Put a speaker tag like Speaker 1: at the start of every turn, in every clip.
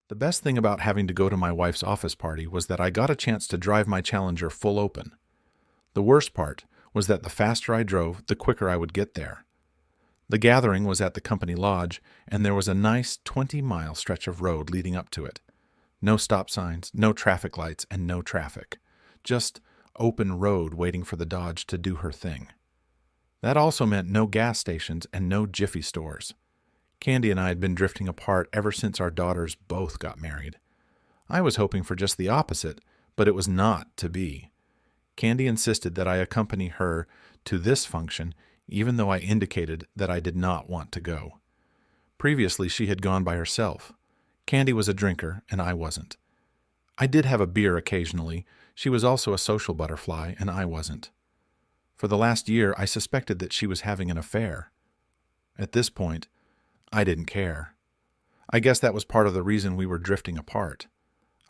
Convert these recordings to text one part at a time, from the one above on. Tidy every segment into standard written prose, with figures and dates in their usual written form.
Speaker 1: The best thing about having to go to my wife's office party was that I got a chance to drive my Challenger full open. The worst part was that the faster I drove, the quicker I would get there. The gathering was at the company lodge, and there was a nice 20-mile stretch of road leading up to it. No stop signs, no traffic lights, and no traffic. Just open road waiting for the Dodge to do her thing. That also meant no gas stations and no Jiffy stores. Candy and I had been drifting apart ever since our daughters both got married. I was hoping for just the opposite, but it was not to be. Candy insisted that I accompany her to this function, even though I indicated that I did not want to go. Previously, she had gone by herself. Candy was a drinker, and I wasn't. I did have a beer occasionally. She was also a social butterfly, and I wasn't. For the last year, I suspected that she was having an affair. At this point, I didn't care. I guess that was part of the reason we were drifting apart.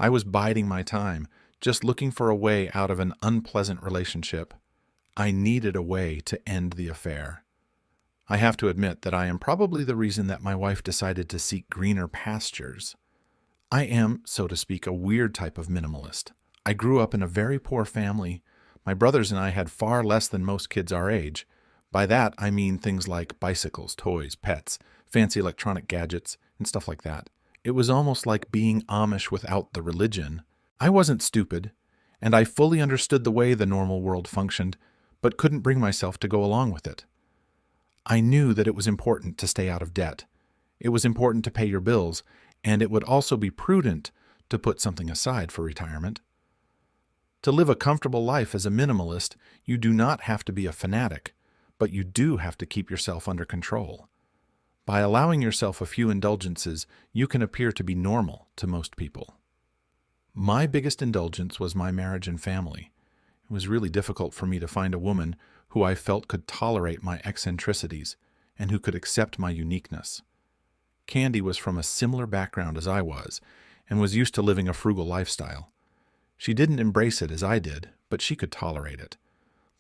Speaker 1: I was biding my time, just looking for a way out of an unpleasant relationship. I needed a way to end the affair. I have to admit that I am probably the reason that my wife decided to seek greener pastures. I am, so to speak, a weird type of minimalist. I grew up in a very poor family. My brothers and I had far less than most kids our age. By that, I mean things like bicycles, toys, pets, fancy electronic gadgets, and stuff like that. It was almost like being Amish without the religion. I wasn't stupid, and I fully understood the way the normal world functioned, but couldn't bring myself to go along with it. I knew that it was important to stay out of debt. It was important to pay your bills, and it would also be prudent to put something aside for retirement. To live a comfortable life as a minimalist, you do not have to be a fanatic, but you do have to keep yourself under control. By allowing yourself a few indulgences, you can appear to be normal to most people. My biggest indulgence was my marriage and family. It was really difficult for me to find a woman who I felt could tolerate my eccentricities and who could accept my uniqueness. Candy was from a similar background as I was and was used to living a frugal lifestyle. She didn't embrace it as I did, but she could tolerate it.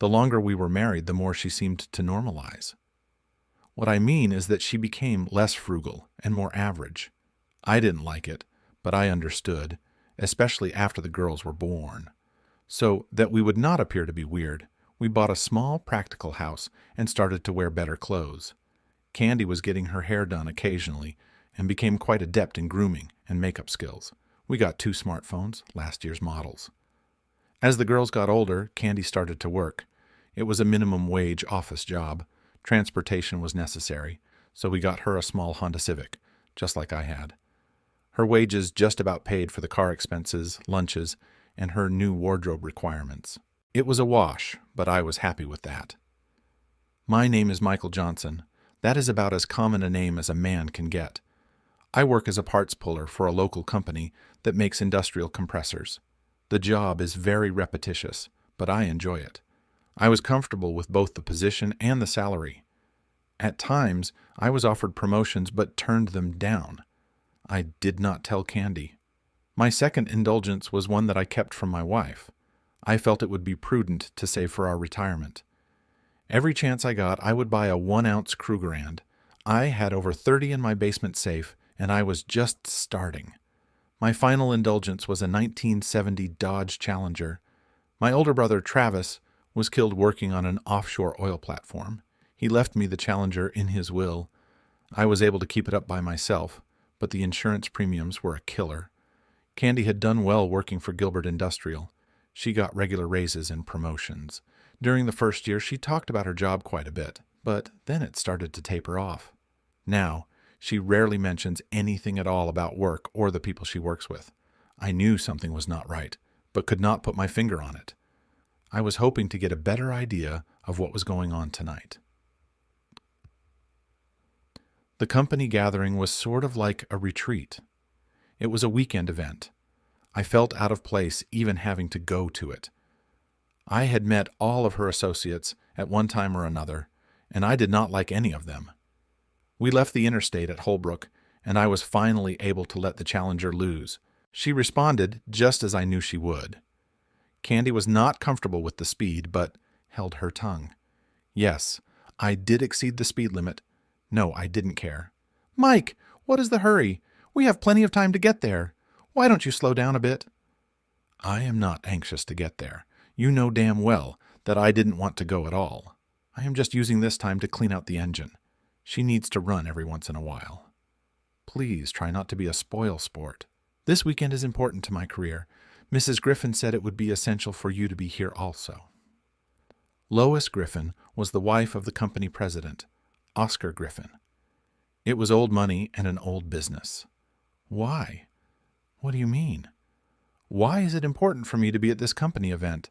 Speaker 1: The longer we were married, the more she seemed to normalize. What I mean is that she became less frugal and more average. I didn't like it, but I understood, especially after the girls were born. So that we would not appear to be weird, we bought a small, practical house and started to wear better clothes. Candy was getting her hair done occasionally and became quite adept in grooming and makeup skills. We got 2 smartphones, last year's models. As the girls got older, Candy started to work. It was a minimum wage office job. Transportation was necessary, so we got her a small Honda Civic, just like I had. Her wages just about paid for the car expenses, lunches, and her new wardrobe requirements. It was a wash, but I was happy with that. My name is Michael Johnson. That is about as common a name as a man can get. I work as a parts puller for a local company that makes industrial compressors. The job is very repetitious, but I enjoy it. I was comfortable with both the position and the salary. At times, I was offered promotions but turned them down. I did not tell Candy. My second indulgence was one that I kept from my wife. I felt it would be prudent to save for our retirement. Every chance I got, I would buy a 1-ounce Krugerrand. I had over 30 in my basement safe, and I was just starting. My final indulgence was a 1970 Dodge Challenger. My older brother, Travis, was killed working on an offshore oil platform. He left me the Challenger in his will. I was able to keep it up by myself, but the insurance premiums were a killer. Candy had done well working for Gilbert Industrial. She got regular raises and promotions. During the first year, she talked about her job quite a bit, but then it started to taper off. Now, she rarely mentions anything at all about work or the people she works with. I knew something was not right, but could not put my finger on it. I was hoping to get a better idea of what was going on tonight. The company gathering was sort of like a retreat. It was a weekend event. I felt out of place even having to go to it. I had met all of her associates at one time or another, and I did not like any of them. We left the interstate at Holbrook, and I was finally able to let the Challenger loose. She responded just as I knew she would. Candy was not comfortable with the speed, but held her tongue. Yes, I did exceed the speed limit. No, I didn't care. "Mike, what is the hurry? We have plenty of time to get there. Why don't you slow down a bit?" "I am not anxious to get there. You know damn well that I didn't want to go at all. I am just using this time to clean out the engine. She needs to run every once in a while. Please try not to be a spoil sport. This weekend is important to my career. Mrs. Griffin said it would be essential for you to be here also." Lois Griffin was the wife of the company president, Oscar Griffin. It was old money and an old business. Why? What do you mean? Why is it important for me to be at this company event?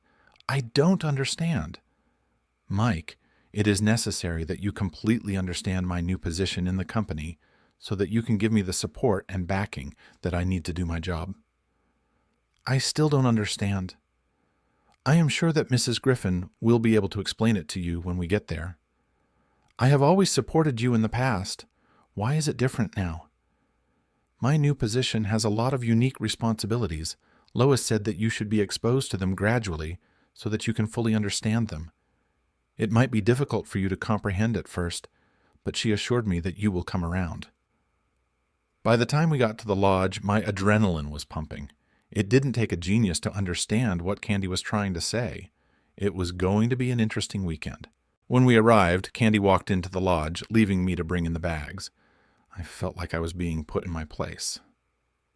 Speaker 1: I don't understand. Mike, it is necessary that you completely understand my new position in the company so that you can give me the support and backing that I need to do my job. I still don't understand. I am sure that Mrs. Griffin will be able to explain it to you when we get there. I have always supported you in the past. Why is it different now? My new position has a lot of unique responsibilities. Lois said that you should be exposed to them gradually so that you can fully understand them. It might be difficult for you to comprehend at first, but she assured me that you will come around. By the time we got to the lodge, my adrenaline was pumping. It didn't take a genius to understand what Candy was trying to say. It was going to be an interesting weekend. When we arrived, Candy walked into the lodge, leaving me to bring in the bags. I felt like I was being put in my place.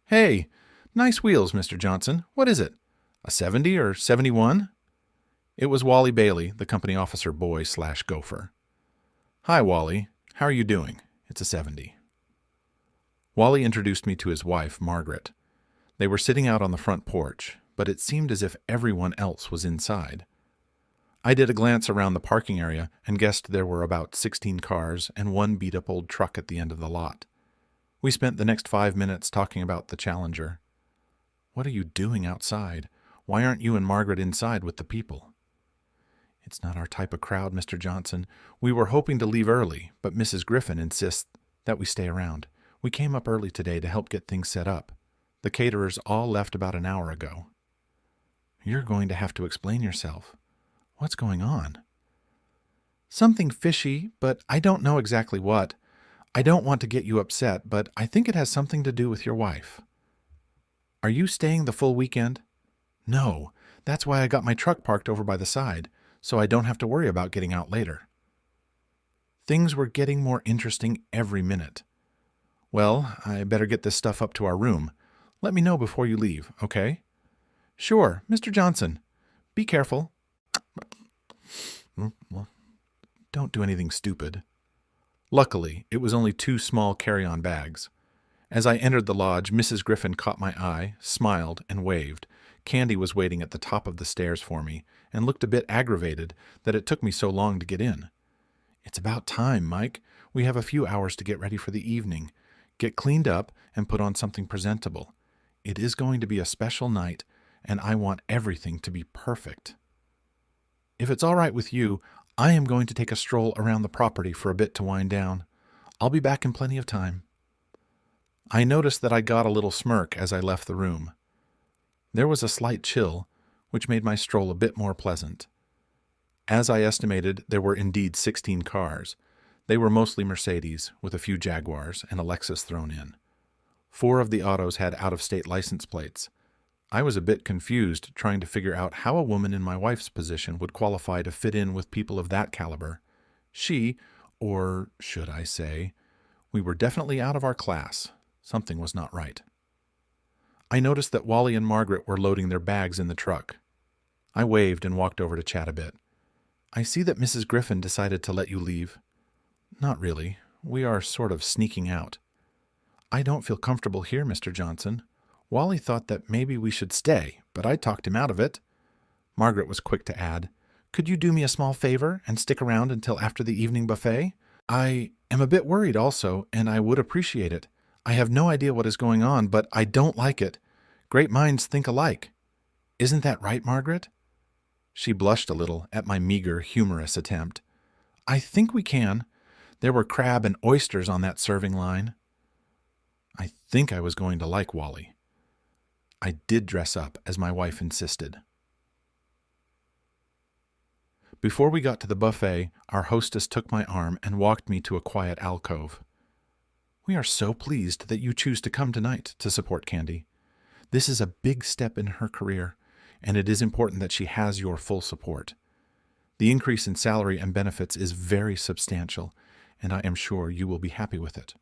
Speaker 1: "Hey, nice wheels, Mr. Johnson. What is it? A 70 or 71? It was Wally Bailey, the company officer boy/gopher. "Hi, Wally. How are you doing? It's a 70. Wally introduced me to his wife, Margaret. They were sitting out on the front porch, but it seemed as if everyone else was inside. I did a glance around the parking area and guessed there were about 16 cars and one beat-up old truck at the end of the lot. We spent the next 5 minutes talking about the Challenger. "What are you doing outside? Why aren't you and Margaret inside with the people?" "It's not our type of crowd, Mr. Johnson. We were hoping to leave early, but Mrs. Griffin insists that we stay around. We came up early today to help get things set up. The caterers all left about an hour ago." "You're going to have to explain yourself. What's going on?" "Something fishy, but I don't know exactly what. I don't want to get you upset, but I think it has something to do with your wife." "Are you staying the full weekend?" "No. That's why I got my truck parked over by the side, so I don't have to worry about getting out later." Things were getting more interesting every minute. "Well, I better get this stuff up to our room. Let me know before you leave, okay?" "Sure, Mr. Johnson. Be careful." "Well, don't do anything stupid." Luckily, it was only 2 small carry-on bags. As I entered the lodge, Mrs. Griffin caught my eye, smiled, and waved. Candy was waiting at the top of the stairs for me, and looked a bit aggravated that it took me so long to get in. "It's about time, Mike. We have a few hours to get ready for the evening. Get cleaned up and put on something presentable. It is going to be a special night, and I want everything to be perfect. If it's all right with you, I am going to take a stroll around the property for a bit to wind down. I'll be back in plenty of time." I noticed that I got a little smirk as I left the room. There was a slight chill, which made my stroll a bit more pleasant. As I estimated, there were indeed 16 cars. They were mostly Mercedes, with a few Jaguars and a Lexus thrown in. 4 of the autos had out-of-state license plates. I was a bit confused trying to figure out how a woman in my wife's position would qualify to fit in with people of that caliber. She, or should I say, we were definitely out of our class. Something was not right. I noticed that Wally and Margaret were loading their bags in the truck. I waved and walked over to chat a bit. "I see that Mrs. Griffin decided to let you leave." "Not really. We are sort of sneaking out." "I don't feel comfortable here, Mr. Johnson. Wally thought that maybe we should stay, but I talked him out of it." Margaret was quick to add, "Could you do me a small favor and stick around until after the evening buffet? I am a bit worried also, and I would appreciate it. I have no idea what is going on, but I don't like it. Great minds think alike. Isn't that right, Margaret?" She blushed a little at my meager, humorous attempt. "I think we can. There were crab and oysters on that serving line." I think I was going to like Wally. I did dress up, as my wife insisted. Before we got to the buffet, our hostess took my arm and walked me to a quiet alcove. We are so pleased that you choose to come tonight to support Candy. This is a big step in her career, and it is important that she has your full support. The increase in salary and benefits is very substantial, and I am sure you will be happy with it.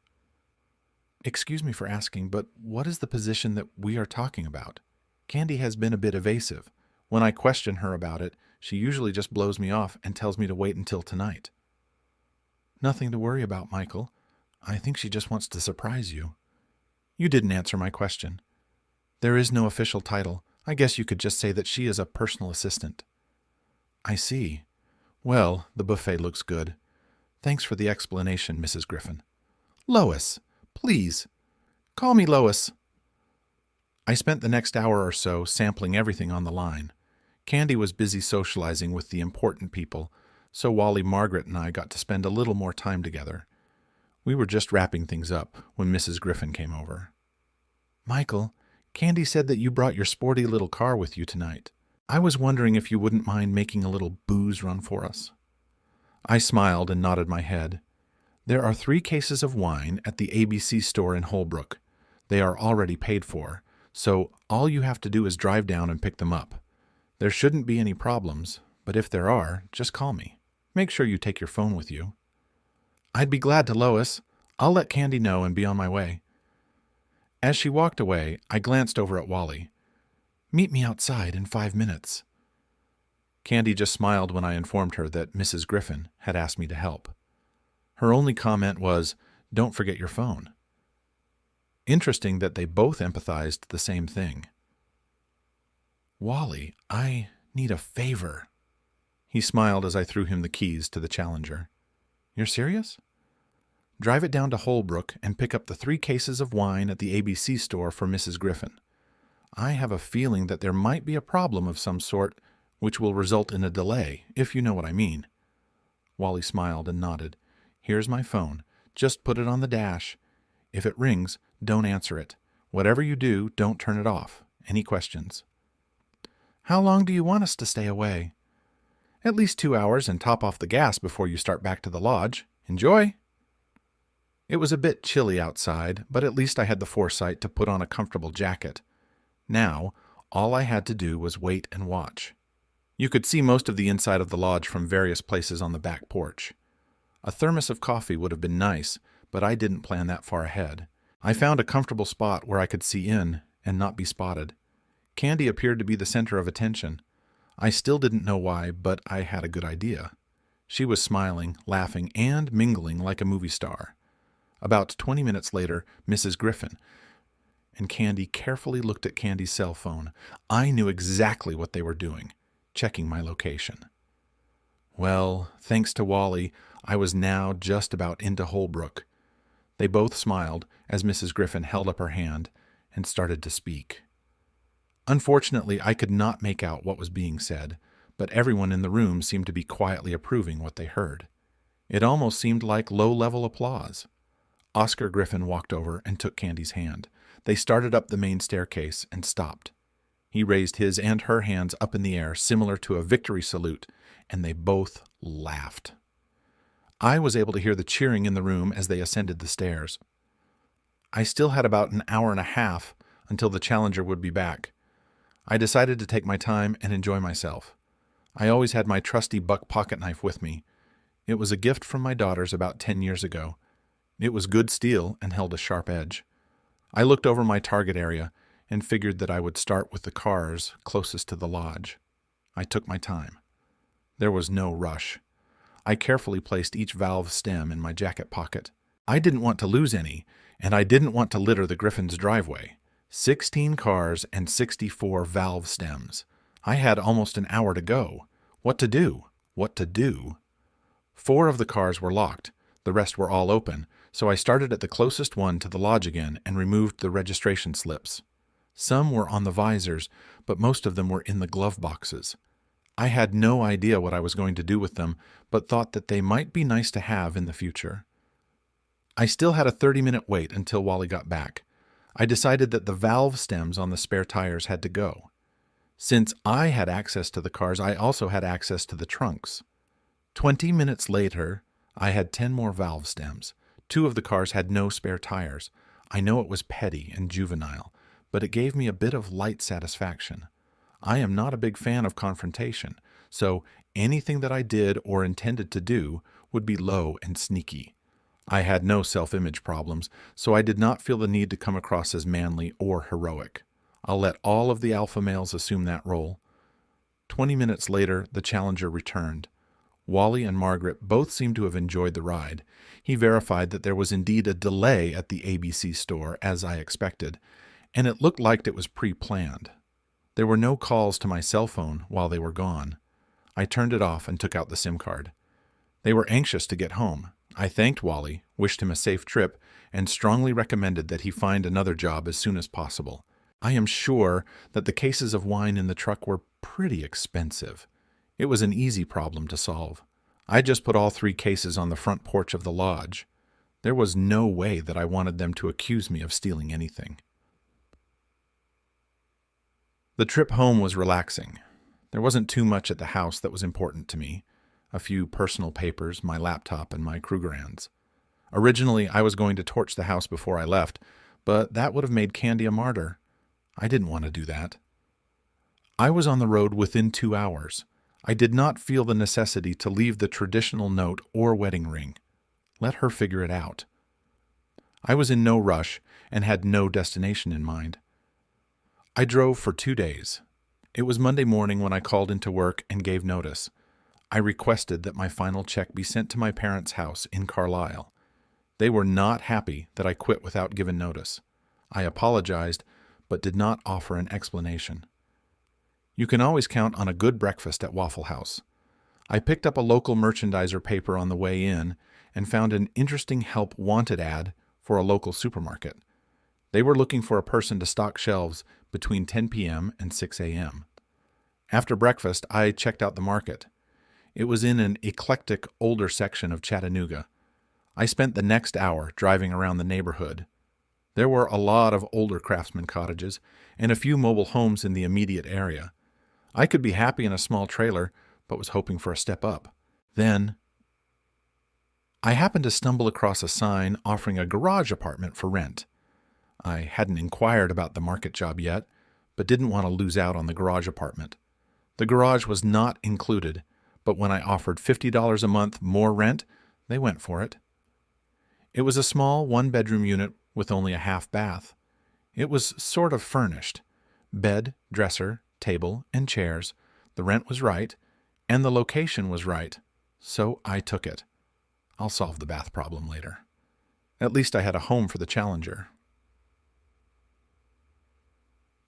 Speaker 1: Excuse me for asking, but what is the position that we are talking about? Candy has been a bit evasive. When I question her about it, she usually just blows me off and tells me to wait until tonight. Nothing to worry about, Michael. I think she just wants to surprise you. You didn't answer my question. There is no official title. I guess you could just say that she is a personal assistant. I see. Well, the buffet looks good. Thanks for the explanation, Mrs. Griffin. Lois, please. Call me Lois. I spent the next hour or so sampling everything on the line. Candy was busy socializing with the important people, so Wally, Margaret, and I got to spend a little more time together. We were just wrapping things up when Mrs. Griffin came over. Michael, Candy said that you brought your sporty little car with you tonight. I was wondering if you wouldn't mind making a little booze run for us. I smiled and nodded my head. There are 3 cases of wine at the ABC store in Holbrook. They are already paid for, so all you have to do is drive down and pick them up. There shouldn't be any problems, but if there are, just call me. Make sure you take your phone with you. I'd be glad to, Lois. I'll let Candy know and be on my way. As she walked away, I glanced over at Wally. Meet me outside in 5 minutes. Candy just smiled when I informed her that Mrs. Griffin had asked me to help. Her only comment was, "Don't forget your phone." Interesting that they both empathized the same thing. Wally, I need a favor. He smiled as I threw him the keys to the Challenger. You're serious? Drive it down to Holbrook and pick up the 3 cases of wine at the ABC store for Mrs. Griffin. I have a feeling that there might be a problem of some sort, which will result in a delay, if you know what I mean. Wally smiled and nodded. Here's my phone. Just put it on the dash. If it rings, don't answer it. Whatever you do, don't turn it off. Any questions? How long do you want us to stay away? At least 2 hours and top off the gas before you start back to the lodge. Enjoy! It was a bit chilly outside, but at least I had the foresight to put on a comfortable jacket. Now, all I had to do was wait and watch. You could see most of the inside of the lodge from various places on the back porch. A thermos of coffee would have been nice, but I didn't plan that far ahead. I found a comfortable spot where I could see in and not be spotted. Candy appeared to be the center of attention. I still didn't know why, but I had a good idea. She was smiling, laughing, and mingling like a movie star. About 20 minutes later, Mrs. Griffin and Candy carefully looked at Candy's cell phone. I knew exactly what they were doing, checking my location. Well, thanks to Wally, I was now just about into Holbrook. They both smiled as Mrs. Griffin held up her hand and started to speak. Unfortunately, I could not make out what was being said, but everyone in the room seemed to be quietly approving what they heard. It almost seemed like low-level applause. Oscar Griffin walked over and took Candy's hand. They started up the main staircase and stopped. He raised his and her hands up in the air, similar to a victory salute, and they both laughed. I was able to hear the cheering in the room as they ascended the stairs. I still had about an hour and a half until the Challenger would be back. I decided to take my time and enjoy myself. I always had my trusty buck pocket knife with me. It was a gift from my daughters about 10 years ago. It was good steel and held a sharp edge. I looked over my target area and figured that I would start with the cars closest to the lodge. I took my time. There was no rush. I carefully placed each valve stem in my jacket pocket. I didn't want to lose any, and I didn't want to litter the Griffin's driveway. 16 cars and 64 valve stems. I had almost an hour to go. What to do? What to do? 4 of the cars were locked. The rest were all open, so I started at the closest one to the lodge again and removed the registration slips. Some were on the visors, but most of them were in the glove boxes. I had no idea what I was going to do with them, but thought that they might be nice to have in the future. I still had a 30-minute wait until Wally got back. I decided that the valve stems on the spare tires had to go. Since I had access to the cars, I also had access to the trunks. 20 minutes later, I had 10 more valve stems, Two of the cars had no spare tires. I know it was petty and juvenile, but it gave me a bit of light satisfaction. I am not a big fan of confrontation, so anything that I did or intended to do would be low and sneaky. I had no self-image problems, so I did not feel the need to come across as manly or heroic. I'll let all of the alpha males assume that role. 20 minutes later, the challenger returned. Wally and Margaret both seemed to have enjoyed the ride. He verified that there was indeed a delay at the ABC store, as I expected, and it looked like it was pre-planned. There were no calls to my cell phone while they were gone. I turned it off and took out the SIM card. They were anxious to get home. I thanked Wally, wished him a safe trip, and strongly recommended that he find another job as soon as possible. I am sure that the cases of wine in the truck were pretty expensive. It was an easy problem to solve. I just put all 3 cases on the front porch of the lodge. There was no way that I wanted them to accuse me of stealing anything. The trip home was relaxing. There wasn't too much at the house that was important to me. A few personal papers, my laptop, and my Krugerrands. Originally, I was going to torch the house before I left, but that would have made Candy a martyr. I didn't want to do that. I was on the road within 2 hours. I did not feel the necessity to leave the traditional note or wedding ring. Let her figure it out. I was in no rush and had no destination in mind. I drove for 2 days. It was Monday morning when I called into work and gave notice. I requested that my final check be sent to my parents' house in Carlisle. They were not happy that I quit without giving notice. I apologized, but did not offer an explanation. You can always count on a good breakfast at Waffle House. I picked up a local merchandiser paper on the way in and found an interesting help wanted ad for a local supermarket. They were looking for a person to stock shelves between 10 p.m. and 6 a.m. After breakfast, I checked out the market. It was in an eclectic, older section of Chattanooga. I spent the next hour driving around the neighborhood. There were a lot of older craftsman cottages and a few mobile homes in the immediate area. I could be happy in a small trailer, but was hoping for a step up. Then, I happened to stumble across a sign offering a garage apartment for rent. I hadn't inquired about the market job yet, but didn't want to lose out on the garage apartment. The garage was not included, but when I offered $50 a month more rent, they went for it. It was a small one-bedroom unit with only a half bath. It was sort of furnished. Bed, dresser, table, and chairs. The rent was right, and the location was right, so I took it. I'll solve the bath problem later. At least I had a home for the challenger.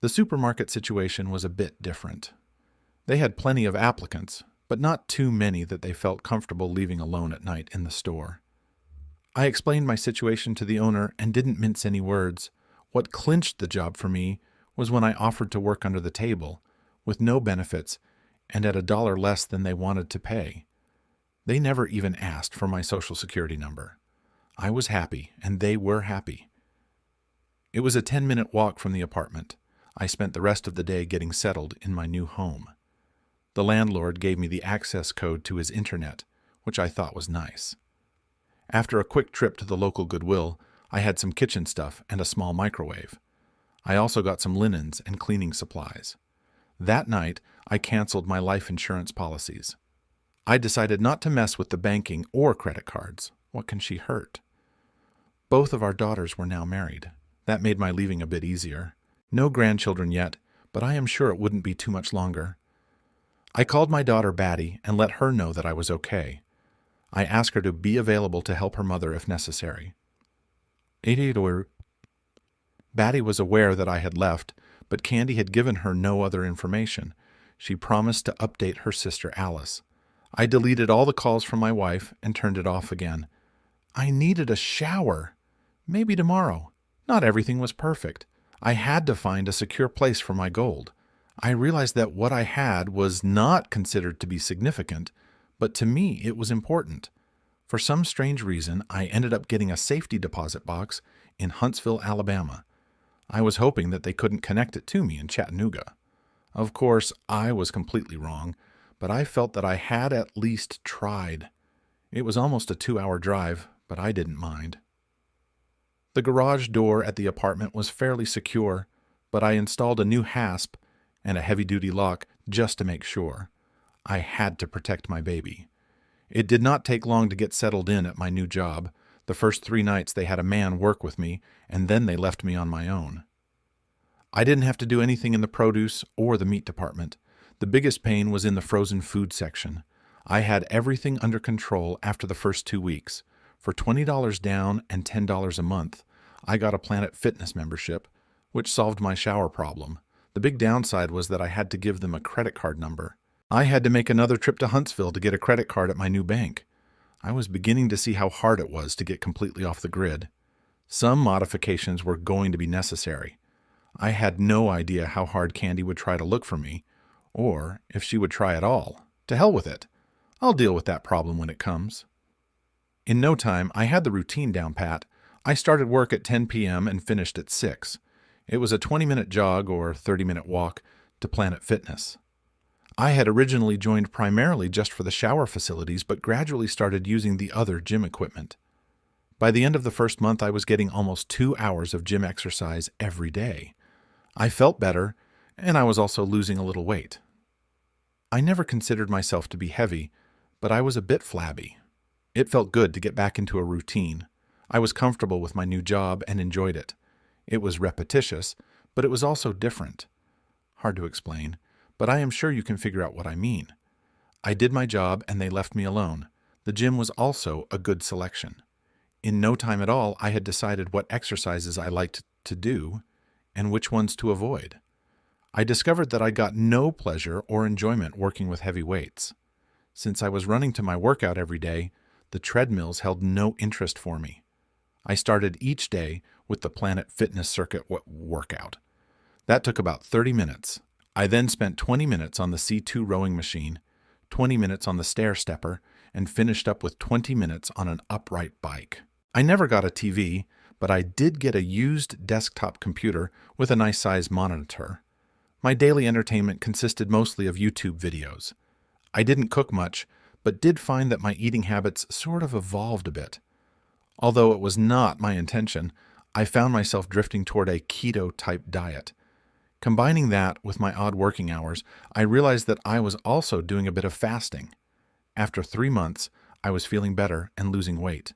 Speaker 1: The supermarket situation was a bit different. They had plenty of applicants, but not too many that they felt comfortable leaving alone at night in the store. I explained my situation to the owner and didn't mince any words. What clinched the job for me was when I offered to work under the table, with no benefits, and at $1 less than they wanted to pay. They never even asked for my social security number. I was happy, and they were happy. It was a 10-minute walk from the apartment. I spent the rest of the day getting settled in my new home. The landlord gave me the access code to his internet, which I thought was nice. After a quick trip to the local Goodwill, I had some kitchen stuff and a small microwave. I also got some linens and cleaning supplies. That night, I canceled my life insurance policies. I decided not to mess with the banking or credit cards. What can she hurt? Both of our daughters were now married. That made my leaving a bit easier. No grandchildren yet, but I am sure it wouldn't be too much longer. I called my daughter Batty and let her know that I was okay. I asked her to be available to help her mother if necessary. Batty was aware that I had left, but Candy had given her no other information. She promised to update her sister Alice. I deleted all the calls from my wife and turned it off again. I needed a shower. Maybe tomorrow. Not everything was perfect. I had to find a secure place for my gold. I realized that what I had was not considered to be significant, but to me it was important. For some strange reason, I ended up getting a safety deposit box in Huntsville, Alabama. I was hoping that they couldn't connect it to me in Chattanooga. Of course, I was completely wrong, but I felt that I had at least tried. It was almost a 2-hour drive, but I didn't mind. The garage door at the apartment was fairly secure, but I installed a new hasp and a heavy-duty lock just to make sure. I had to protect my baby. It did not take long to get settled in at my new job. The first 3 nights they had a man work with me, and then they left me on my own. I didn't have to do anything in the produce or the meat department. The biggest pain was in the frozen food section. I had everything under control after the first 2 weeks. For $20 down and $10 a month, I got a Planet Fitness membership, which solved my shower problem. The big downside was that I had to give them a credit card number. I had to make another trip to Huntsville to get a credit card at my new bank. I was beginning to see how hard it was to get completely off the grid. Some modifications were going to be necessary. I had no idea how hard Candy would try to look for me, or if she would try at all. To hell with it. I'll deal with that problem when it comes. In no time, I had the routine down pat. I started work at 10 p.m. and finished at 6. It was a 20-minute jog or 30-minute walk to Planet Fitness. I had originally joined primarily just for the shower facilities, but gradually started using the other gym equipment. By the end of the first month, I was getting almost 2 hours of gym exercise every day. I felt better, and I was also losing a little weight. I never considered myself to be heavy, but I was a bit flabby. It felt good to get back into a routine. I was comfortable with my new job and enjoyed it. It was repetitious, but it was also different. Hard to explain, but I am sure you can figure out what I mean. I did my job and they left me alone. The gym was also a good selection. In no time at all, I had decided what exercises I liked to do and which ones to avoid. I discovered that I got no pleasure or enjoyment working with heavy weights. Since I was running to my workout every day, the treadmills held no interest for me. I started each day with the Planet Fitness Circuit workout. That took about 30 minutes. I then spent 20 minutes on the C2 rowing machine, 20 minutes on the stair stepper, and finished up with 20 minutes on an upright bike. I never got a TV, but I did get a used desktop computer with a nice size monitor. My daily entertainment consisted mostly of YouTube videos. I didn't cook much, but did find that my eating habits sort of evolved a bit. Although it was not my intention, I found myself drifting toward a keto-type diet. Combining that with my odd working hours, I realized that I was also doing a bit of fasting. After 3 months, I was feeling better and losing weight.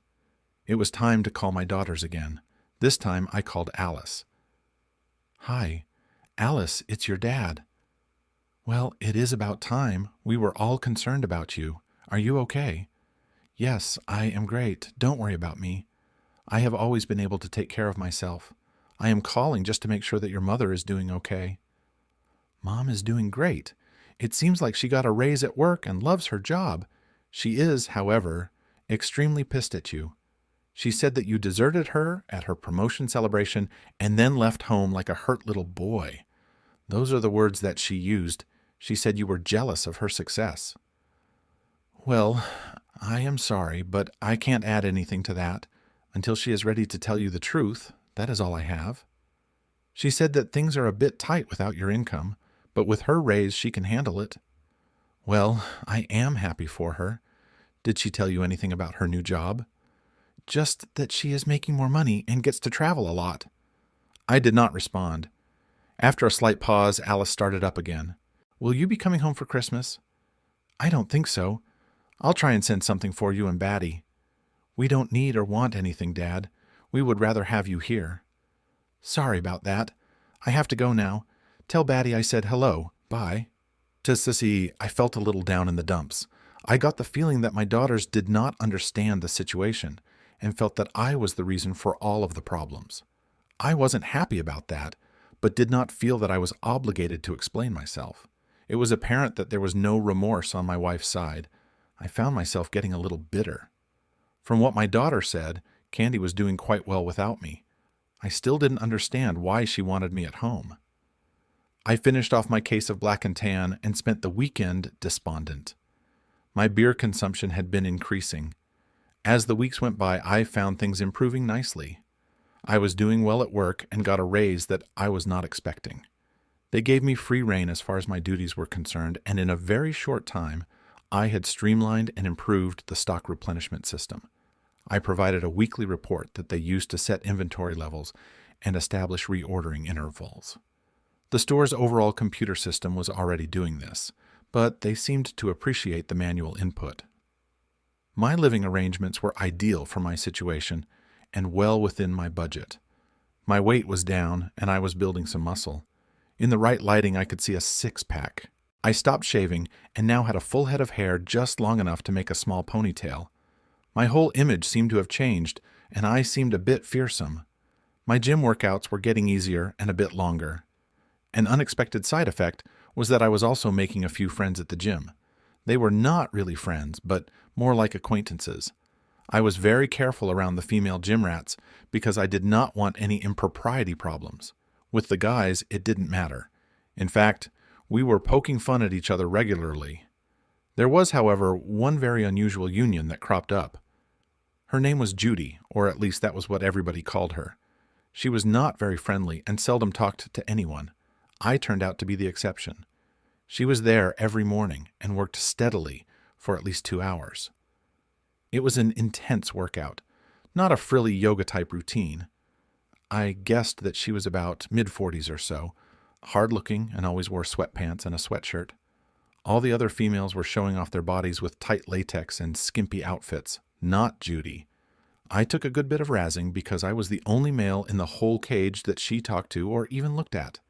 Speaker 1: It was time to call my daughters again. This time I called Alice. "Hi, Alice, it's your dad." "Well, it is about time. We were all concerned about you. Are you okay?" "Yes, I am great. Don't worry about me. I have always been able to take care of myself. I am calling just to make sure that your mother is doing okay." "Mom is doing great. It seems like she got a raise at work and loves her job. She is, however, extremely pissed at you. She said that you deserted her at her promotion celebration and then left home like a hurt little boy. Those are the words that she used. She said you were jealous of her success." "Well, I am sorry, but I can't add anything to that. Until she is ready to tell you the truth, that is all I have. She said that things are a bit tight without your income, but with her raise she can handle it." "Well, I am happy for her. Did she tell you anything about her new job?" "Just that she is making more money and gets to travel a lot." I did not respond. After a slight pause, Alice started up again. "Will you be coming home for Christmas?" "I don't think so. I'll try and send something for you and Batty." "We don't need or want anything, Dad. We would rather have you here." "Sorry about that. I have to go now. Tell Batty I said hello. Bye." To Sissy, I felt a little down in the dumps. I got the feeling that my daughters did not understand the situation and felt that I was the reason for all of the problems. I wasn't happy about that, but did not feel that I was obligated to explain myself. It was apparent that there was no remorse on my wife's side. I found myself getting a little bitter. From what my daughter said, Candy was doing quite well without me. I still didn't understand why she wanted me at home. I finished off my case of Black and Tan and spent the weekend despondent. My beer consumption had been increasing. As the weeks went by, I found things improving nicely. I was doing well at work and got a raise that I was not expecting. They gave me free rein as far as my duties were concerned, and in a very short time, I had streamlined and improved the stock replenishment system. I provided a weekly report that they used to set inventory levels and establish reordering intervals. The store's overall computer system was already doing this, but they seemed to appreciate the manual input. My living arrangements were ideal for my situation and well within my budget. My weight was down, and I was building some muscle. In the right lighting, I could see a six-pack. I stopped shaving and now had a full head of hair just long enough to make a small ponytail. My whole image seemed to have changed, and I seemed a bit fearsome. My gym workouts were getting easier and a bit longer. An unexpected side effect was that I was also making a few friends at the gym. They were not really friends, but more like acquaintances. I was very careful around the female gym rats because I did not want any impropriety problems. With the guys, it didn't matter. In fact, we were poking fun at each other regularly. There was, however, one very unusual union that cropped up. Her name was Judy, or at least that was what everybody called her. She was not very friendly and seldom talked to anyone. I turned out to be the exception. She was there every morning and worked steadily for at least 2 hours. It was an intense workout, not a frilly yoga-type routine. I guessed that she was about mid-40s or so, hard-looking and always wore sweatpants and a sweatshirt. All the other females were showing off their bodies with tight latex and skimpy outfits, not Judy. I took a good bit of razzing because I was the only male in the whole cage that she talked to or even looked at.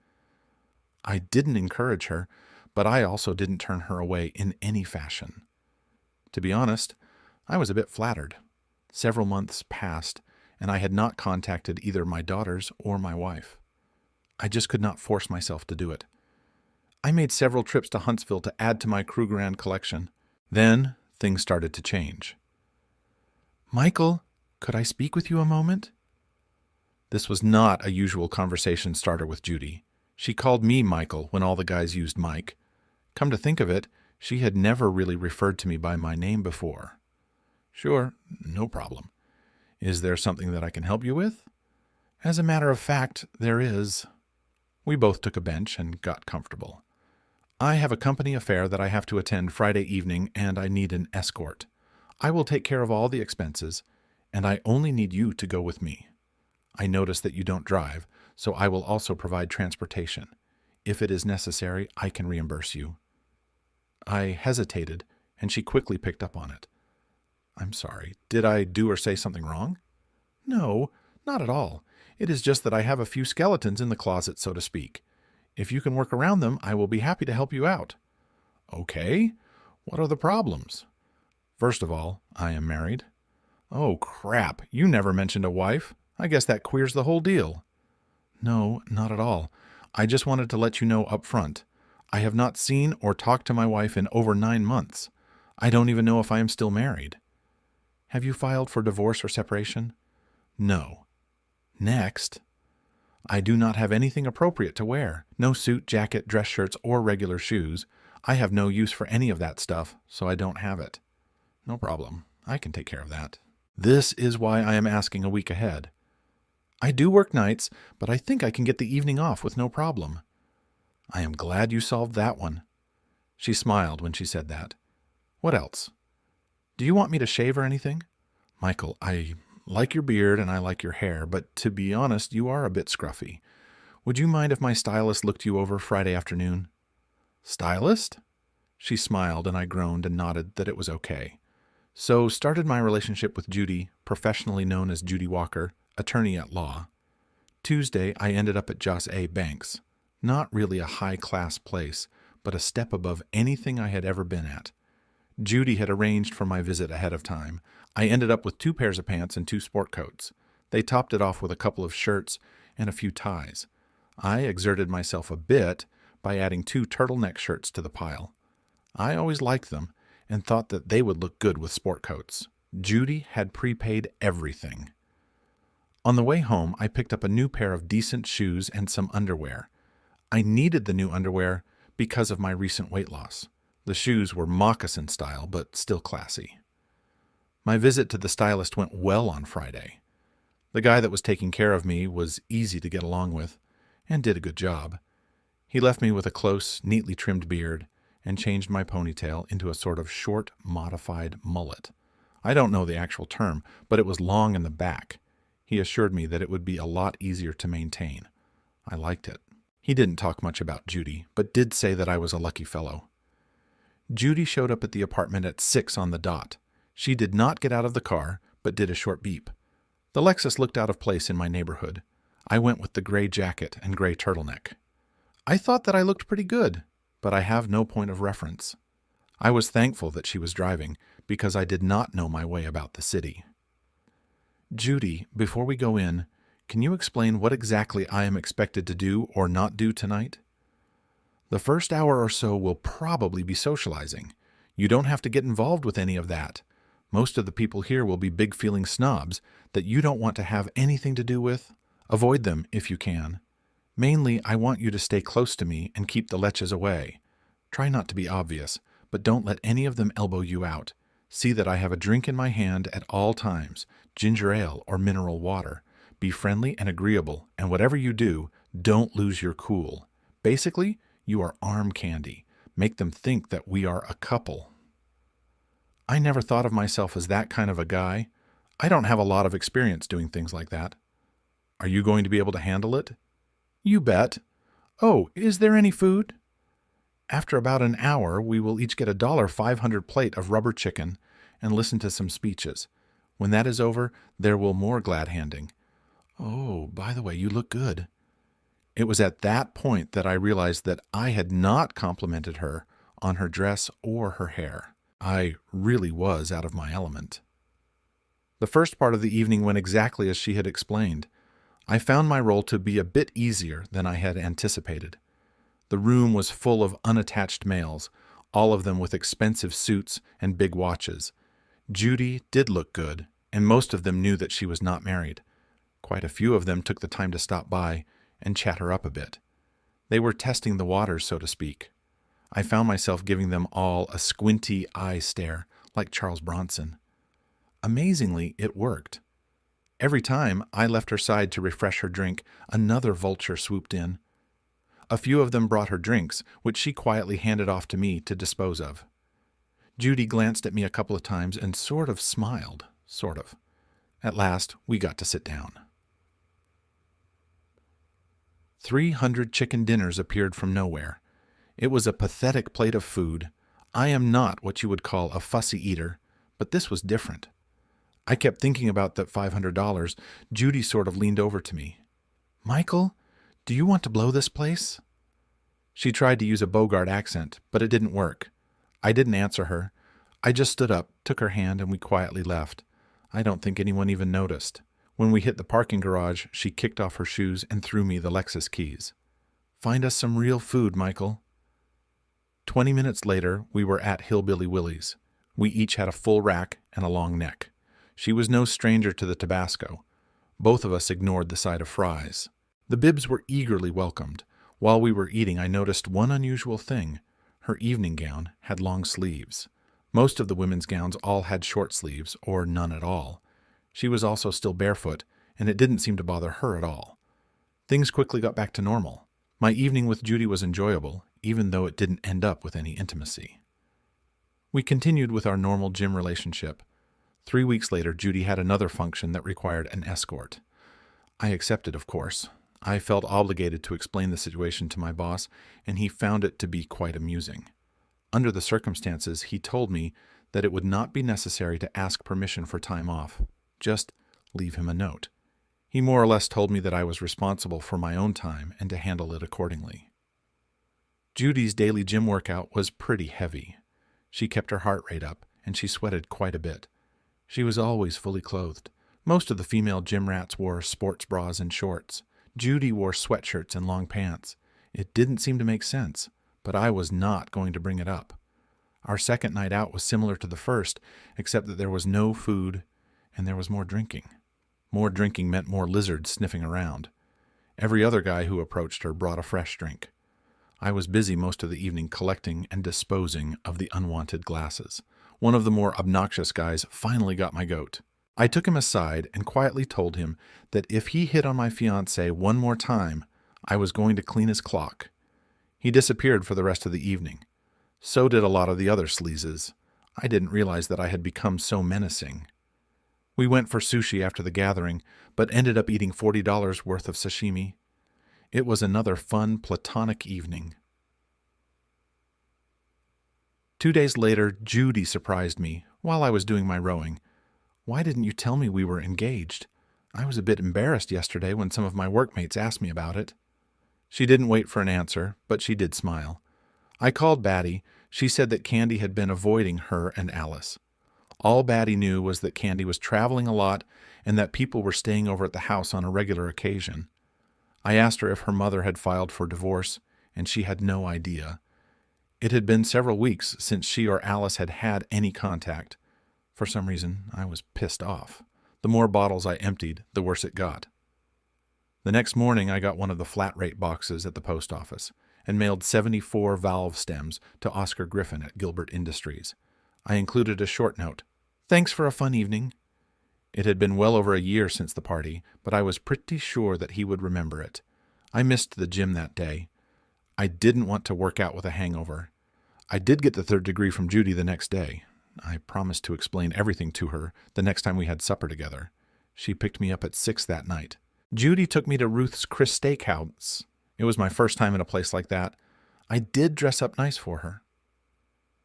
Speaker 1: I didn't encourage her, but I also didn't turn her away in any fashion. To be honest, I was a bit flattered. Several months passed, and I had not contacted either my daughters or my wife. I just could not force myself to do it. I made several trips to Huntsville to add to my Krugerrand collection. Then things started to change. "Michael, could I speak with you a moment?" This was not a usual conversation starter with Judy. She called me Michael when all the guys used Mike. Come to think of it, she had never really referred to me by my name before. "Sure, no problem. Is there something that I can help you with?" "As a matter of fact, there is." We both took a bench and got comfortable. "I have a company affair that I have to attend Friday evening, and I need an escort. I will take care of all the expenses, and I only need you to go with me. I notice that you don't drive, so I will also provide transportation. If it is necessary, I can reimburse you." I hesitated, and she quickly picked up on it. "I'm sorry. Did I do or say something wrong?" "No, not at all. It is just that I have a few skeletons in the closet, so to speak. If you can work around them, I will be happy to help you out." "Okay. What are the problems?" "First of all, I am married." "Oh, crap. You never mentioned a wife. I guess that queers the whole deal." "No, not at all. I just wanted to let you know up front. I have not seen or talked to my wife in over 9 months. I don't even know if I am still married." "Have you filed for divorce or separation?" "No." "Next. I do not have anything appropriate to wear. No suit, jacket, dress shirts, or regular shoes. I have no use for any of that stuff, so I don't have it." "No problem. I can take care of that." "This is why I am asking a week ahead." "I do work nights, but I think I can get the evening off with no problem." "I am glad you solved that one." She smiled when she said that. "What else? Do you want me to shave or anything?" "Michael, I like your beard and I like your hair, but to be honest, you are a bit scruffy. Would you mind if my stylist looked you over Friday afternoon?" "Stylist?" She smiled, and I groaned and nodded that it was okay. So started my relationship with Judy, professionally known as Judy Walker, attorney at law. Tuesday, I ended up at Joss A. Banks. Not really a high-class place, but a step above anything I had ever been at. Judy had arranged for my visit ahead of time. I ended up with 2 pairs of pants and 2 sport coats. They topped it off with a couple of shirts and a few ties. I exerted myself a bit by adding 2 turtleneck shirts to the pile. I always liked them and thought that they would look good with sport coats. Judy had prepaid everything. On the way home, I picked up a new pair of decent shoes and some underwear. I needed the new underwear because of my recent weight loss. The shoes were moccasin style, but still classy. My visit to the stylist went well on Friday. The guy that was taking care of me was easy to get along with and did a good job. He left me with a close, neatly trimmed beard and changed my ponytail into a sort of short, modified mullet. I don't know the actual term, but it was long in the back. He assured me that it would be a lot easier to maintain. I liked it. He didn't talk much about Judy, but did say that I was a lucky fellow. Judy showed up at the apartment at 6 on the dot. She did not get out of the car, but did a short beep. The Lexus looked out of place in my neighborhood. I went with the gray jacket and gray turtleneck. I thought that I looked pretty good, but I have no point of reference. I was thankful that she was driving, because I did not know my way about the city. Judy, before we go in, can you explain what exactly I am expected to do or not do tonight? The first hour or so will probably be socializing. You don't have to get involved with any of that. Most of the people here will be big-feeling snobs that you don't want to have anything to do with. Avoid them if you can. Mainly, I want you to stay close to me and keep the leches away. Try not to be obvious, but don't let any of them elbow you out. See that I have a drink in my hand at all times, ginger ale or mineral water. Be friendly and agreeable, and whatever you do, don't lose your cool. Basically, you are arm candy. Make them think that we are a couple. I never thought of myself as that kind of a guy. I don't have a lot of experience doing things like that. Are you going to be able to handle it? You bet. Oh, is there any food? After about an hour, we will each get a $500 plate of rubber chicken and listen to some speeches. When that is over, there will more glad handing. Oh, by the way, you look good. It was at that point that I realized that I had not complimented her on her dress or her hair. I really was out of my element. The first part of the evening went exactly as she had explained. I found my role to be a bit easier than I had anticipated. The room was full of unattached males, all of them with expensive suits and big watches. Judy did look good, and most of them knew that she was not married. Quite a few of them took the time to stop by and chat her up a bit. They were testing the waters, so to speak. I found myself giving them all a squinty eye stare, like Charles Bronson. Amazingly, it worked. Every time I left her side to refresh her drink, another vulture swooped in. A few of them brought her drinks, which she quietly handed off to me to dispose of. Judy glanced at me a couple of times and sort of smiled, sort of. At last, we got to sit down. 300 chicken dinners appeared from nowhere. It was a pathetic plate of food. I am not what you would call a fussy eater, but this was different. I kept thinking about that $500. Judy sort of leaned over to me. Michael, do you want to blow this place? She tried to use a Bogart accent, but it didn't work. I didn't answer her. I just stood up, took her hand, and we quietly left. I don't think anyone even noticed. When we hit the parking garage, she kicked off her shoes and threw me the Lexus keys. Find us some real food, Michael. 20 minutes later, we were at Hillbilly Willie's. We each had a full rack and a long neck. She was no stranger to the Tabasco. Both of us ignored the side of fries. The Bibbs were eagerly welcomed. While we were eating, I noticed one unusual thing. Her evening gown had long sleeves. Most of the women's gowns all had short sleeves, or none at all. She was also still barefoot, and it didn't seem to bother her at all. Things quickly got back to normal. My evening with Judy was enjoyable, even though it didn't end up with any intimacy. We continued with our normal gym relationship. 3 weeks later, Judy had another function that required an escort. I accepted, of course. I felt obligated to explain the situation to my boss, and he found it to be quite amusing. Under the circumstances, he told me that it would not be necessary to ask permission for time off. Just leave him a note. He more or less told me that I was responsible for my own time and to handle it accordingly. Judy's daily gym workout was pretty heavy. She kept her heart rate up, and she sweated quite a bit. She was always fully clothed. Most of the female gym rats wore sports bras and shorts. Judy wore sweatshirts and long pants. It didn't seem to make sense, but I was not going to bring it up. Our second night out was similar to the first, except that there was no food and there was more drinking. More drinking meant more lizards sniffing around. Every other guy who approached her brought a fresh drink. I was busy most of the evening collecting and disposing of the unwanted glasses. One of the more obnoxious guys finally got my goat. I took him aside and quietly told him that if he hit on my fiancée one more time, I was going to clean his clock. He disappeared for the rest of the evening. So did a lot of the other sleazes. I didn't realize that I had become so menacing. We went for sushi after the gathering, but ended up eating $40 worth of sashimi. It was another fun, platonic evening. 2 days later, Judy surprised me while I was doing my rowing. "Why didn't you tell me we were engaged? I was a bit embarrassed yesterday when some of my workmates asked me about it." She didn't wait for an answer, but she did smile. I called Batty. She said that Candy had been avoiding her and Alice. All Batty knew was that Candy was traveling a lot and that people were staying over at the house on a regular occasion. I asked her if her mother had filed for divorce, and she had no idea. It had been several weeks since she or Alice had had any contact. For some reason, I was pissed off. The more bottles I emptied, the worse it got. The next morning, I got one of the flat rate boxes at the post office and mailed 74 valve stems to Oscar Griffin at Gilbert Industries. I included a short note. "Thanks for a fun evening." It had been well over a year since the party, but I was pretty sure that he would remember it. I missed the gym that day. I didn't want to work out with a hangover. I did get the 3rd degree from Judy the next day. I promised to explain everything to her the next time we had supper together. She picked me up at 6 that night. Judy took me to Ruth's Chris Steakhouse. It was my first time in a place like that. I did dress up nice for her.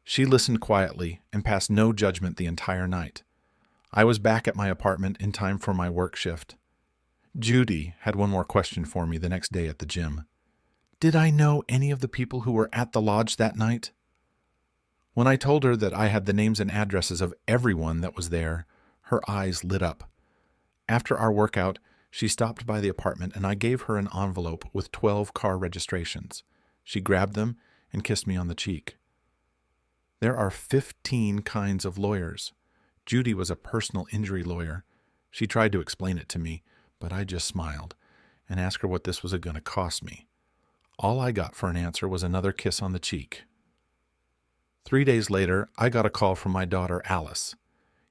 Speaker 1: She listened quietly and passed no judgment the entire night. I was back at my apartment in time for my work shift. Judy had one more question for me the next day at the gym. Did I know any of the people who were at the lodge that night? When I told her that I had the names and addresses of everyone that was there, her eyes lit up. After our workout, she stopped by the apartment and I gave her an envelope with 12 car registrations. She grabbed them and kissed me on the cheek. There are 15 kinds of lawyers. Judy was a personal injury lawyer. She tried to explain it to me, but I just smiled and asked her what this was going to cost me. All I got for an answer was another kiss on the cheek. 3 days later, I got a call from my daughter, Alice.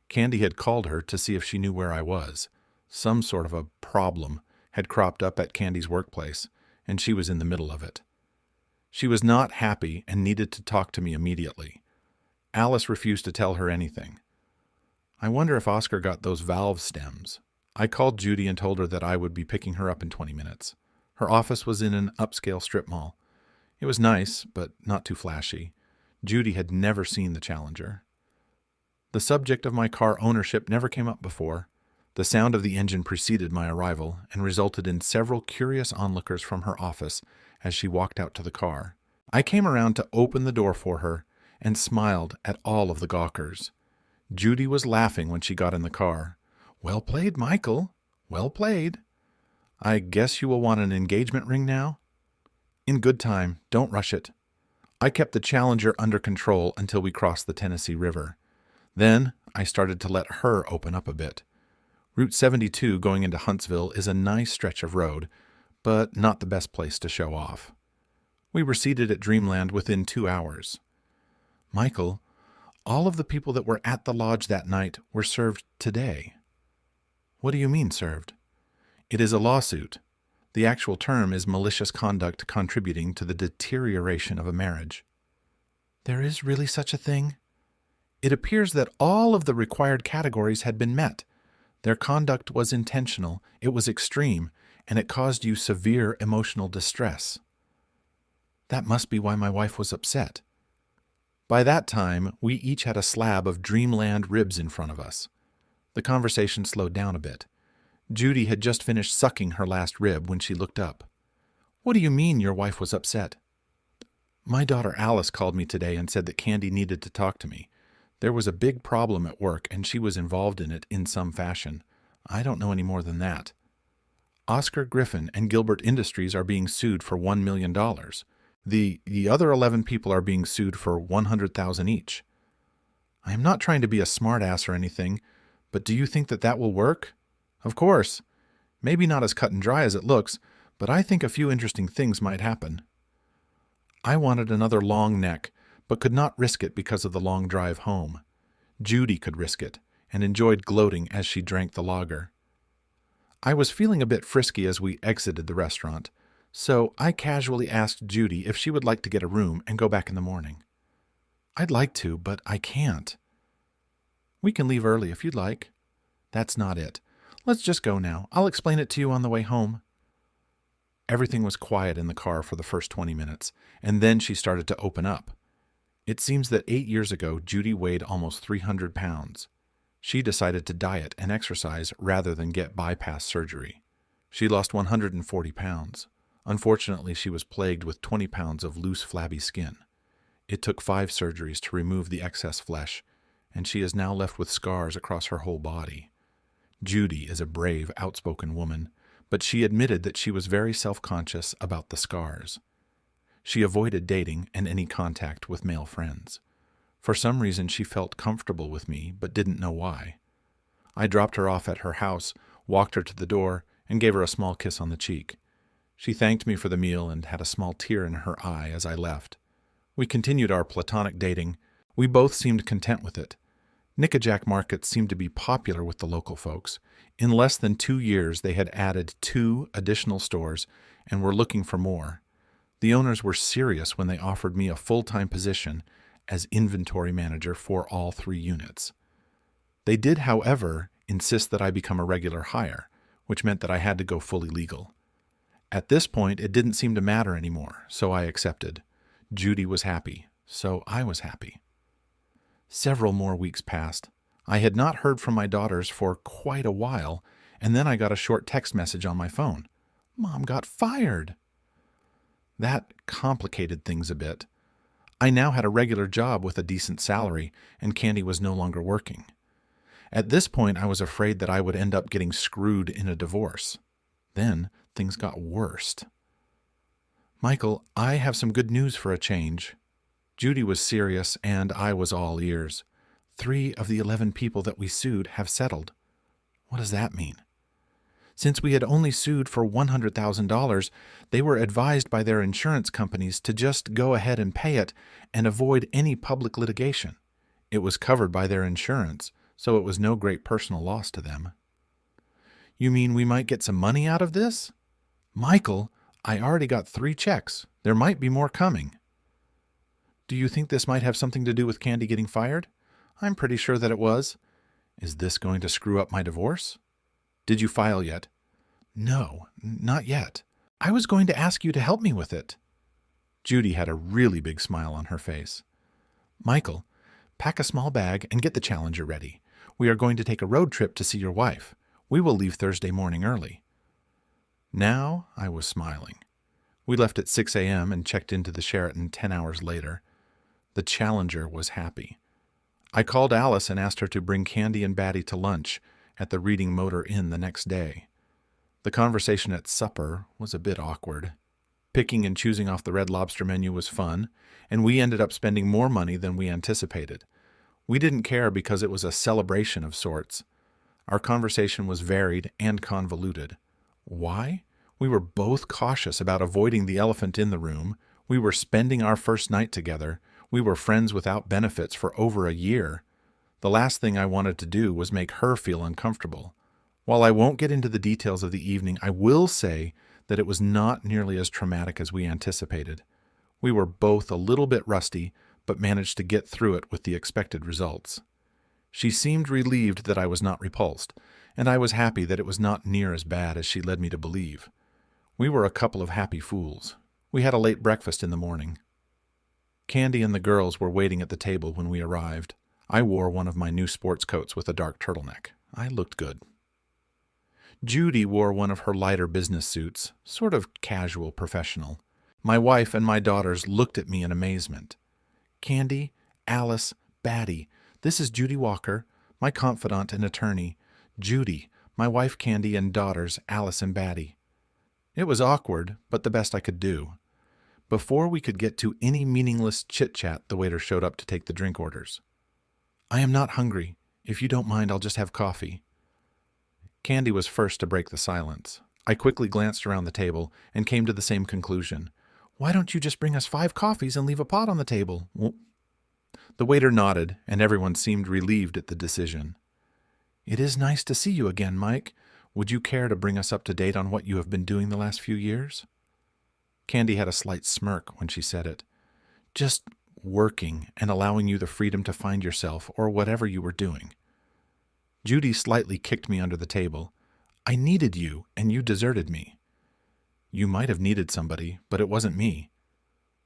Speaker 1: Candy had called her to see if she knew where I was. Some sort of a problem had cropped up at Candy's workplace, and she was in the middle of it. She was not happy and needed to talk to me immediately. Alice refused to tell her anything. I wonder if Oscar got those valve stems. I called Judy and told her that I would be picking her up in 20 minutes. Her office was in an upscale strip mall. It was nice, but not too flashy. Judy had never seen the Challenger. The subject of my car ownership never came up before. The sound of the engine preceded my arrival and resulted in several curious onlookers from her office as she walked out to the car. I came around to open the door for her and smiled at all of the gawkers. Judy was laughing when she got in the car. "Well played, Michael. Well played. I guess you will want an engagement ring now?" "In good time. Don't rush it." I kept the Challenger under control until we crossed the Tennessee River. Then I started to let her open up a bit. Route 72 going into Huntsville is a nice stretch of road, but not the best place to show off. We were seated at Dreamland within 2 hours. "Michael, all of the people that were at the lodge that night were served today." "What do you mean, served?" "It is a lawsuit. The actual term is malicious conduct contributing to the deterioration of a marriage." "There is really such a thing?" "It appears that all of the required categories had been met. Their conduct was intentional, it was extreme, and it caused you severe emotional distress." "That must be why my wife was upset." By that time, we each had a slab of Dreamland ribs in front of us. The conversation slowed down a bit. Judy had just finished sucking her last rib when she looked up. "What do you mean your wife was upset?" "My daughter Alice called me today and said that Candy needed to talk to me. There was a big problem at work and she was involved in it in some fashion. I don't know any more than that. Oscar Griffin and Gilbert Industries are being sued for $1 million. The other 11 people are being sued for $100,000 each. I am not trying to be a smartass or anything, but do you think that that will work? Of course. Maybe not as cut and dry as it looks, but I think a few interesting things might happen." I wanted another long neck, but could not risk it because of the long drive home. Judy could risk it, and enjoyed gloating as she drank the lager. I was feeling a bit frisky as we exited the restaurant, so I casually asked Judy if she would like to get a room and go back in the morning. "I'd like to, but I can't." We can leave early if you'd like. That's not it. Let's just go now. I'll explain it to you on the way home. Everything was quiet in the car for the first 20 minutes, and then she started to open up. It seems that 8 years ago, Judy weighed almost 300 pounds. She decided to diet and exercise rather than get bypass surgery. She lost 140 pounds. Unfortunately, she was plagued with 20 pounds of loose, flabby skin. It took 5 surgeries to remove the excess flesh, and she is now left with scars across her whole body. Judy is a brave, outspoken woman, but she admitted that she was very self-conscious about the scars. She avoided dating and any contact with male friends. For some reason, she felt comfortable with me, but didn't know why. I dropped her off at her house, walked her to the door, and gave her a small kiss on the cheek. She thanked me for the meal and had a small tear in her eye as I left. We continued our platonic dating. We both seemed content with it. Nickajack markets seemed to be popular with the local folks. In less than 2 years, they had added 2 additional stores and were looking for more. The owners were serious when they offered me a full-time position as inventory manager for all 3 units. They did, however, insist that I become a regular hire, which meant that I had to go fully legal. At this point, it didn't seem to matter anymore, so I accepted. Judy was happy, so I was happy. Several more weeks passed. I had not heard from my daughters for quite a while, and then I got a short text message on my phone. Mom got fired. That complicated things a bit. I now had a regular job with a decent salary, and Candy was no longer working. At this point, I was afraid that I would end up getting screwed in a divorce. Then things got worse. Michael, I have some good news for a change. Judy was serious, and I was all ears. 3 of the 11 people that we sued have settled. What does that mean? Since we had only sued for $100,000, they were advised by their insurance companies to just go ahead and pay it and avoid any public litigation. It was covered by their insurance, so it was no great personal loss to them. You mean we might get some money out of this? Michael, I already got 3 checks. There might be more coming. Do you think this might have something to do with Candy getting fired? I'm pretty sure that it was. Is this going to screw up my divorce? Did you file yet? No, not yet. I was going to ask you to help me with it. Judy had a really big smile on her face. Michael, pack a small bag and get the Challenger ready. We are going to take a road trip to see your wife. We will leave Thursday morning early. Now I was smiling. We left at 6 a.m. and checked into the Sheraton 10 hours later. The Challenger was happy. I called Alice and asked her to bring Candy and Batty to lunch at the Reading Motor Inn the next day. The conversation at supper was a bit awkward. Picking and choosing off the Red Lobster menu was fun, and we ended up spending more money than we anticipated. We didn't care because it was a celebration of sorts. Our conversation was varied and convoluted. Why? We were both cautious about avoiding the elephant in the room. We were spending our first night together. We were friends without benefits for over a year. The last thing I wanted to do was make her feel uncomfortable. While I won't get into the details of the evening, I will say that it was not nearly as traumatic as we anticipated. We were both a little bit rusty, but managed to get through it with the expected results. She seemed relieved that I was not repulsed, and I was happy that it was not near as bad as she led me to believe. We were a couple of happy fools. We had a late breakfast in the morning. Candy and the girls were waiting at the table when we arrived. I wore one of my new sports coats with a dark turtleneck. I looked good. Judy wore one of her lighter business suits, sort of casual professional. My wife and my daughters looked at me in amazement. Candy, Alice, Batty, this is Judy Walker, my confidant and attorney. Judy, my wife Candy, and daughters Alice and Batty. It was awkward, but the best I could do. Before we could get to any meaningless chit-chat, the waiter showed up to take the drink orders. I am not hungry. If you don't mind, I'll just have coffee. Candy was first to break the silence. I quickly glanced around the table and came to the same conclusion. Why don't you just bring us 5 coffees and leave a pot on the table? The waiter nodded, and everyone seemed relieved at the decision. It is nice to see you again, Mike. Would you care to bring us up to date on what you have been doing the last few years? Candy had a slight smirk when she said it. Just working and allowing you the freedom to find yourself or whatever you were doing. Judy slightly kicked me under the table. I needed you, and you deserted me. You might have needed somebody, but it wasn't me.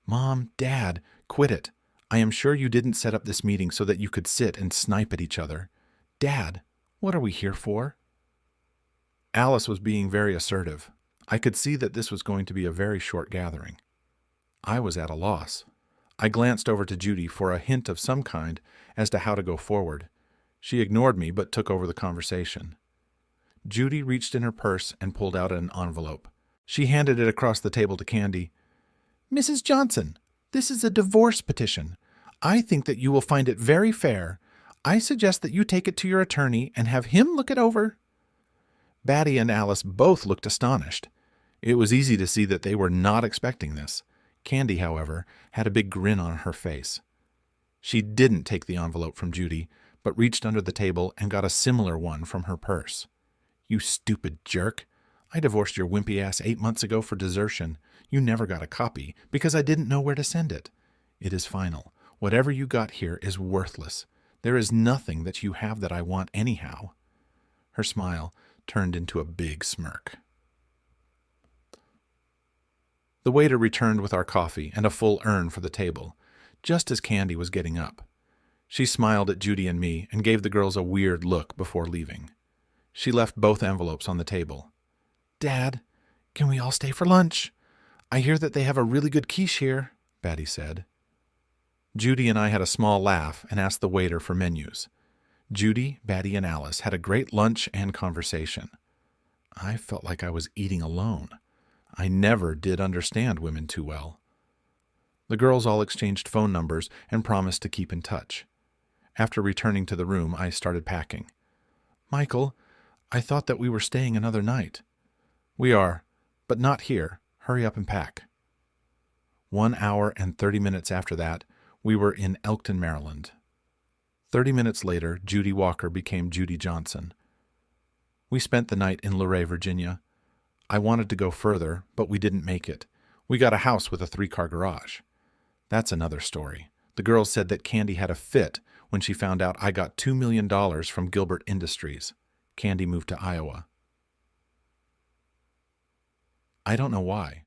Speaker 1: Mom, Dad, quit it. I am sure you didn't set up this meeting so that you could sit and snipe at each other. Dad, what are we here for? Alice was being very assertive. I could see that this was going to be a very short gathering. I was at a loss. I glanced over to Judy for a hint of some kind as to how to go forward. She ignored me but took over the conversation. Judy reached in her purse and pulled out an envelope. She handed it across the table to Candy. Mrs. Johnson, this is a divorce petition. I think that you will find it very fair. I suggest that you take it to your attorney and have him look it over. Batty and Alice both looked astonished. It was easy to see that they were not expecting this. Candy, however, had a big grin on her face. She didn't take the envelope from Judy, but reached under the table and got a similar one from her purse. You stupid jerk. I divorced your wimpy ass 8 months ago for desertion. You never got a copy because I didn't know where to send it. It is final. Whatever you got here is worthless. There is nothing that you have that I want anyhow. Her smile turned into a big smirk. The waiter returned with our coffee and a full urn for the table, just as Candy was getting up. She smiled at Judy and me and gave the girls a weird look before leaving. She left both envelopes on the table. Dad, can we all stay for lunch? I hear that they have a really good quiche here, Batty said. Judy and I had a small laugh and asked the waiter for menus. Judy, Batty, and Alice had a great lunch and conversation. I felt like I was eating alone. I never did understand women too well. The girls all exchanged phone numbers and promised to keep in touch. After returning to the room, I started packing. Michael, I thought that we were staying another night. We are, but not here. Hurry up and pack. 1 hour and 30 minutes after that, we were in Elkton, Maryland. 30 minutes later, Judy Walker became Judy Johnson. We spent the night in Luray, Virginia. I wanted to go further, but we didn't make it. We got a house with a 3-car garage. That's another story. The girls said that Candy had a fit when she found out I got $2 million from Gilbert Industries. Candy moved to Iowa. I don't know why.